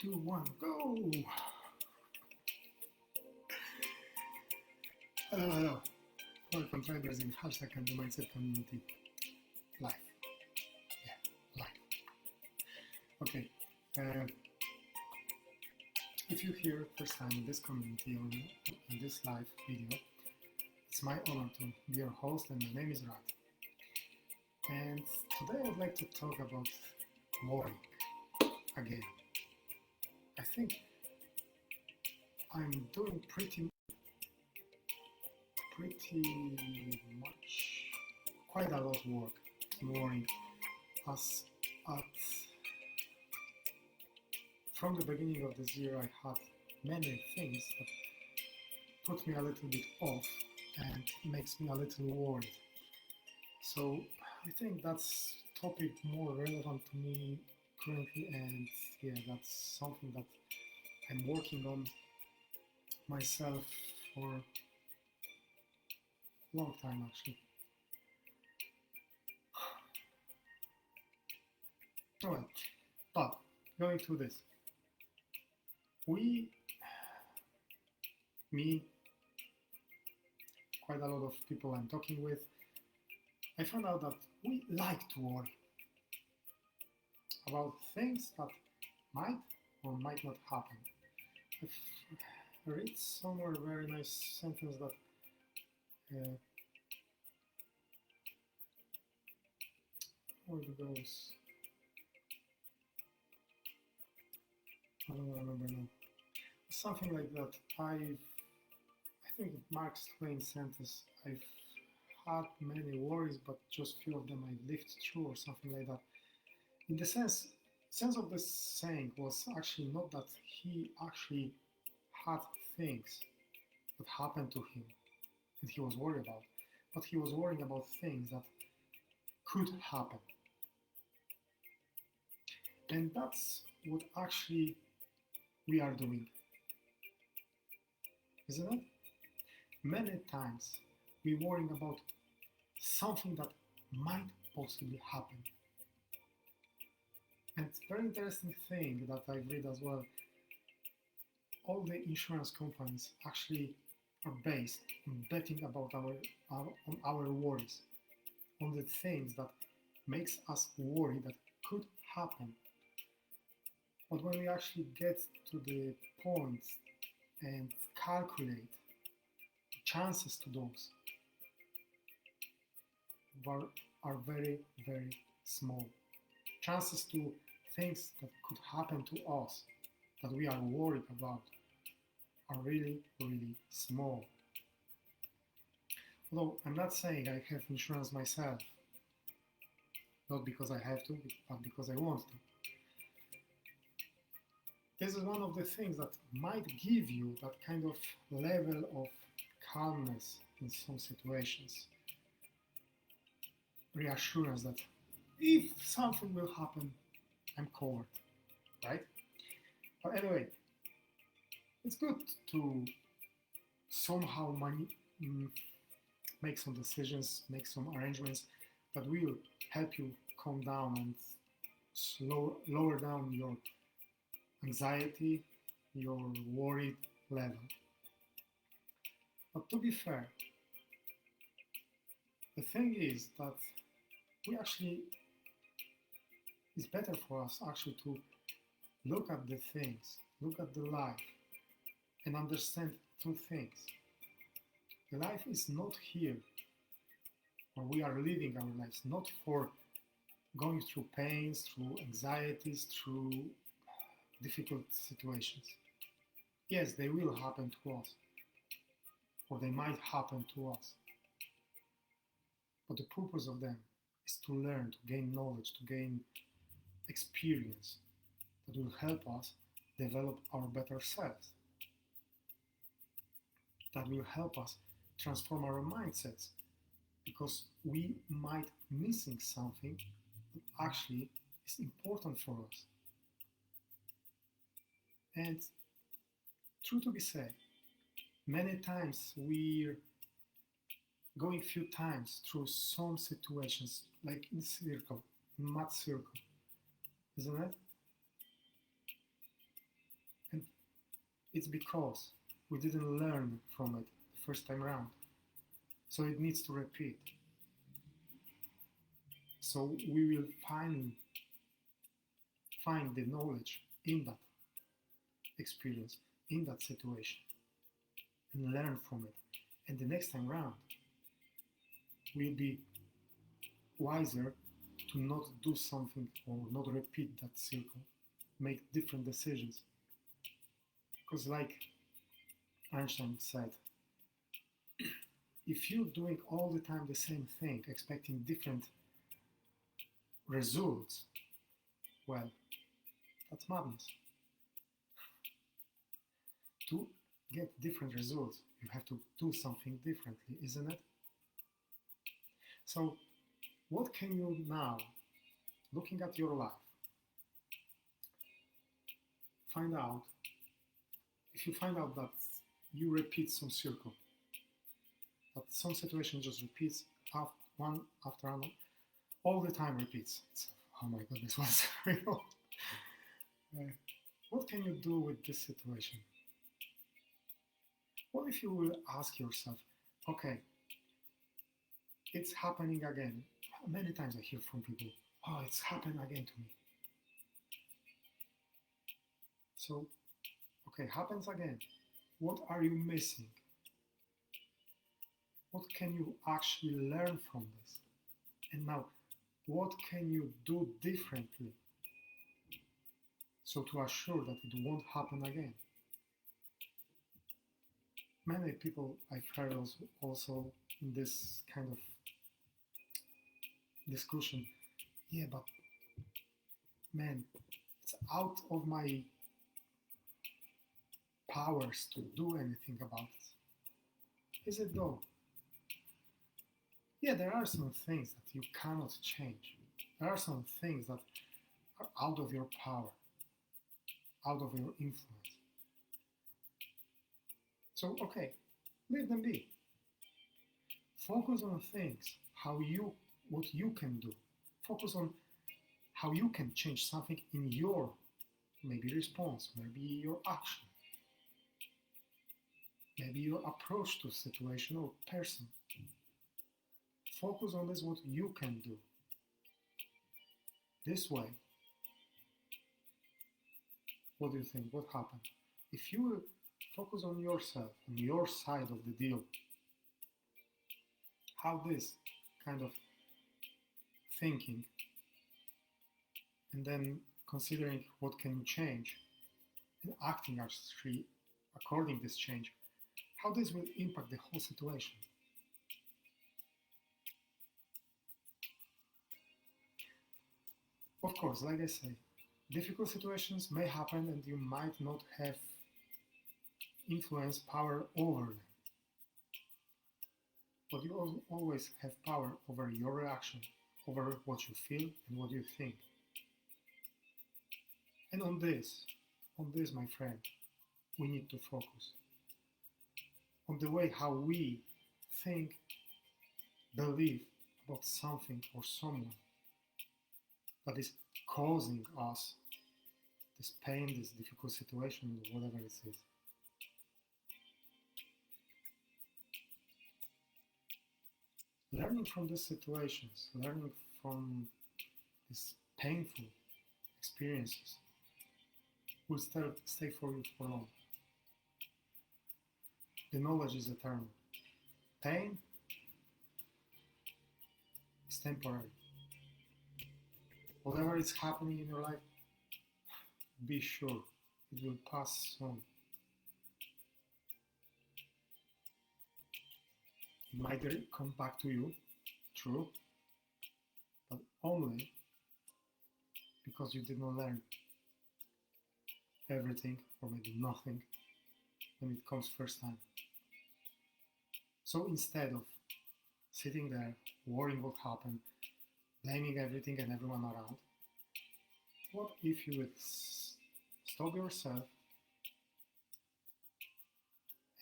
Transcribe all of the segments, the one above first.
2, 1, go! Hello. Welcome traders in hashtag canDoMindset community. Live. Yeah, live. Okay. If you're here first time in this community or in this live video, it's my honor to be your host, and my name is Rad. And today I'd like to talk about worrying again. I think I'm doing pretty much, quite a lot of work in worrying, as from the beginning of this year I had many things that put me a little bit off and makes me a little worried. So I think that's topic more relevant to me currently, and yeah, that's something that I'm working on myself for a long time actually. Alright, but going to this, me, quite a lot of people I'm talking with, I found out that we like to worry about things that might or might not happen. I read somewhere a very nice sentence that where it goes, I don't remember now. Something like that. I think Mark Twain's sentence, I've had many worries, but just few of them I lived through, or something like that. In the sense of this saying was actually not that he actually had things that happened to him and he was worried about, but he was worrying about things that could happen. And that's what actually we are doing, isn't it? Many times we're worrying about something that might possibly happen. And it's a very interesting thing that I read as well. All the insurance companies actually are based on betting about our worries, on the things that makes us worry that could happen. But when we actually get to the point and calculate the chances to those are very, very small. Chances to things that could happen to us that we are worried about are really, really small. Although I'm not saying I have insurance myself, not because I have to, but because I want to. This is one of the things that might give you that kind of level of calmness in some situations. Reassurance that if something will happen, I'm covered, right? But anyway, it's good to somehow make some decisions, make some arrangements that will help you calm down and lower down your anxiety, your worried level. But to be fair, the thing is that it's better for us actually to look at the things, look at the life, and understand two things. The life is not here, or we are living our lives not for going through pains, through anxieties, through difficult situations. Yes, they will happen to us, or they might happen to us. But the purpose of them is to learn, to gain knowledge, to gain experience that will help us develop our better selves, that will help us transform our mindsets, because we might missing something that actually is important for us. And true to be said, many times we're going few times through some situations, like in circle, in mud circle, isn't it? it's because we didn't learn from it the first time around. So it needs to repeat. So we will find the knowledge in that experience, in that situation, and learn from it. And the next time around, we'll be wiser to not do something or not repeat that circle, make different decisions. Because like Einstein said, if you're doing all the time the same thing, expecting different results, well, that's madness. To get different results, you have to do something differently, isn't it? So, what can you now, looking at your life, find out? If you find out that you repeat some circle, that some situation just repeats one after another, all the time repeats. It's, oh my goodness, what's real? What can you do with this situation? What if you will ask yourself, okay, it's happening again. Many times I hear from people, oh, it's happened again to me. So, okay, happens again. What are you missing? What can you actually learn from this? And now, what can you do differently so to assure that it won't happen again? Many people I've heard also in this kind of discussion, yeah, but man, it's out of my powers to do anything about it. Is it though? Yeah, there are some things that you cannot change. There are some things that are out of your power, out of your influence. So, okay, leave them be. Focus on things, what you can do. Focus on how you can change something in your maybe response, maybe your action, maybe your approach to a situation or person. Focus on this, what you can do. This way, what do you think? What happened? If you will focus on yourself, on your side of the deal, how this kind of thinking and then considering what can you change and acting actually according to this change, how this will impact the whole situation. Of course, like I say, difficult situations may happen and you might not have influence, power over them. But you always have power over your reaction, over what you feel and what you think. And on this, my friend, we need to focus on the way how we think, believe about something or someone that is causing us this pain, this difficult situation, whatever it is. Learning from these situations, learning from these painful experiences will stay for you for long. The knowledge is eternal. Pain is temporary. Whatever is happening in your life, be sure it will pass soon. It might come back to you, true, but only because you did not learn everything or maybe nothing when it comes first time. So instead of sitting there worrying what happened, blaming everything and everyone around, what if you would stop yourself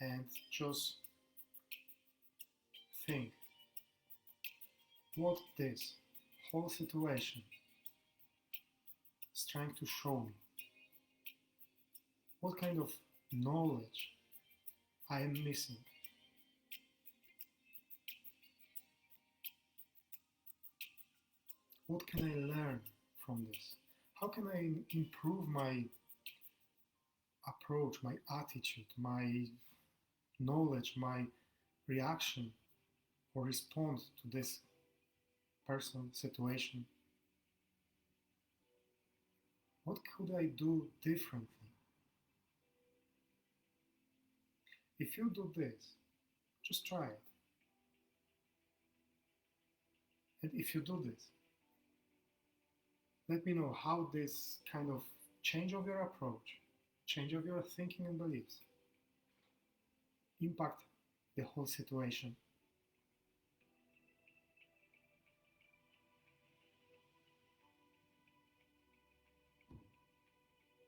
and just think what this whole situation is trying to show me? What kind of knowledge I am missing? What can I learn from this? How can I improve my approach, my attitude, my knowledge, my reaction or response to this person, situation? What could I do differently? If you do this, just try it. And if you do this, let me know how this kind of change of your approach, change of your thinking and beliefs impact the whole situation.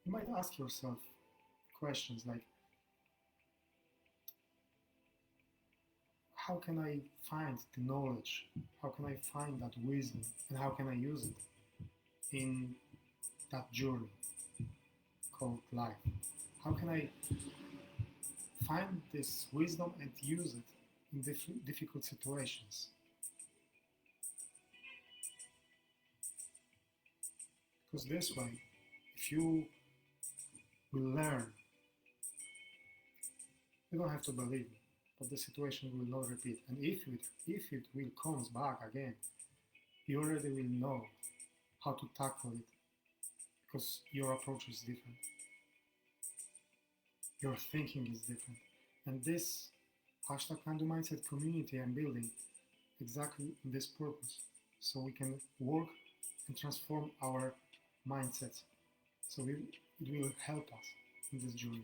You might ask yourself questions like, how can I find the knowledge? How can I find that wisdom? And how can I use it in that journey called life? How can I find this wisdom and use it in difficult situations? Because this way, if you will learn, you don't have to believe me, but the situation will not repeat. And if it will comes back again, you already will know how to tackle it, because your approach is different. Your thinking is different. And this hashtag canDoMindset community I'm building exactly in this purpose, so we can work and transform our mindsets. So it will help us in this journey.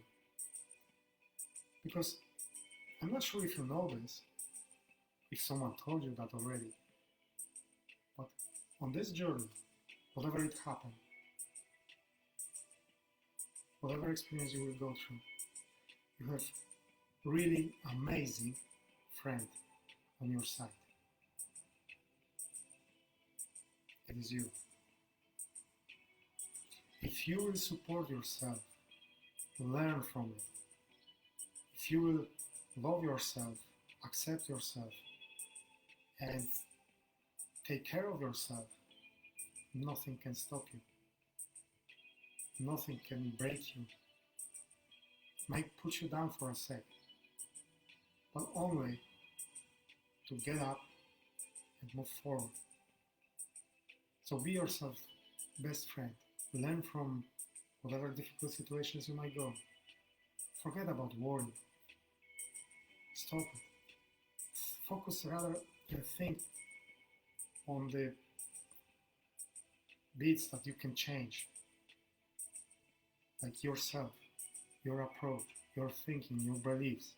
Because I'm not sure if you know this, if someone told you that already, but on this journey, whatever it happened, whatever experience you will go through, you have really amazing friend on your side. It is you. If you will support yourself, learn from it, if you will love yourself, accept yourself, and take care of yourself, nothing can stop you. Nothing can break you. It might put you down for a sec, but only to get up and move forward. So be yourself best friend. Learn from whatever difficult situations you might go. Forget about worry. Stop it. Focus rather and think on the bits that you can change, like yourself, your approach, your thinking, your beliefs,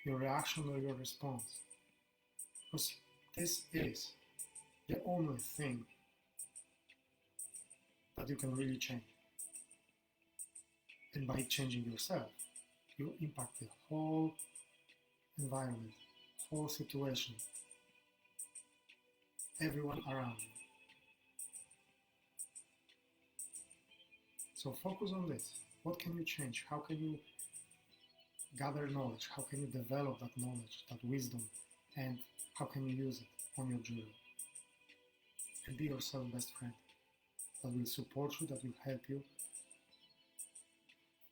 your reaction or your response. Because this is the only thing that you can really change. And by changing yourself, you impact the whole environment, whole situation, everyone around you. So focus on this. What can you change? How can you gather knowledge? How can you develop that knowledge, that wisdom? And how can you use it on your journey? And be yourself best friend that will support you, that will help you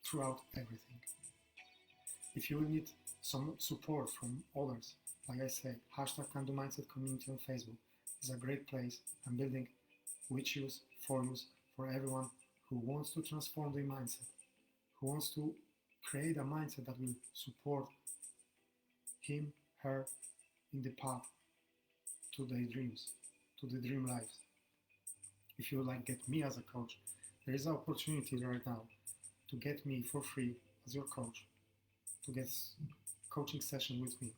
throughout everything. If you will need some support from others, like I said, hashtag canDoMindset community on Facebook is a great place. I'm building with you, for everyone who wants to transform their mindset, who wants to create a mindset that will support him, her in the path to their dreams, to the dream lives. If you would like get me as a coach, there is an opportunity right now to get me for free as your coach, to get coaching session with me.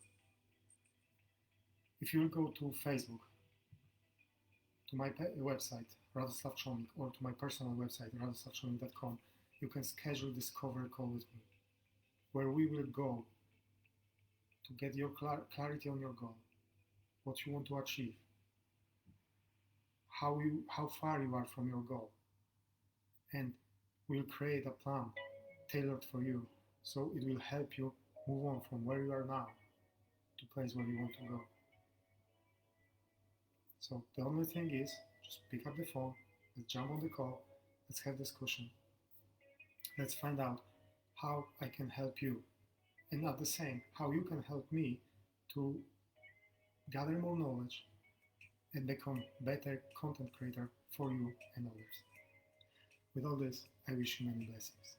If you will go to Facebook, to my website, Radoslav Chomik, or to my personal website, radoslavchomik.com, you can schedule discovery call with me, where we will go to get your clarity on your goal, what you want to achieve, how far you are from your goal, and we'll create a plan tailored for you, so it will help you move on from where you are now to the place where you want to go. So the only thing is, just pick up the phone, let's jump on the call, let's have discussion, let's find out how I can help you, and at the same, how you can help me to gather more knowledge and become better content creator for you and others. With all this, I wish you many blessings.